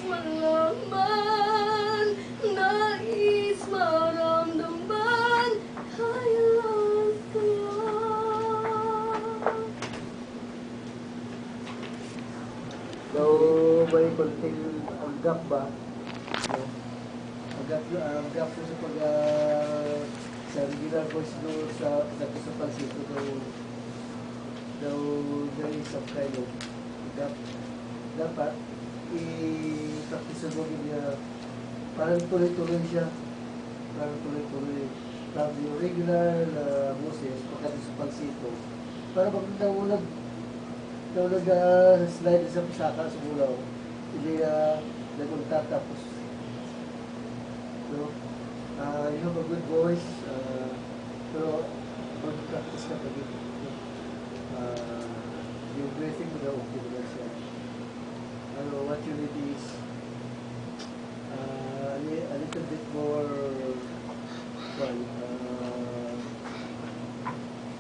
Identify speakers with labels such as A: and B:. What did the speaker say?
A: malaman, nais maramdaman, kailan kaya?
B: So, may konting agap ba? So, agap po sa pag sa regular voice no sa pansito daw there is some kind of agap. Dapat i-practice mo niya parang tuloy-tuloy siya. Parang tuloy-tuloy. Tapos yung regular na boses pagkati sa pansito para pag nag-slide sa pusaka sa bulaw, hindi nag-unta tapos, no? You have a good voice, pero mag-practice ka pag yung breathing mo na okay na siya.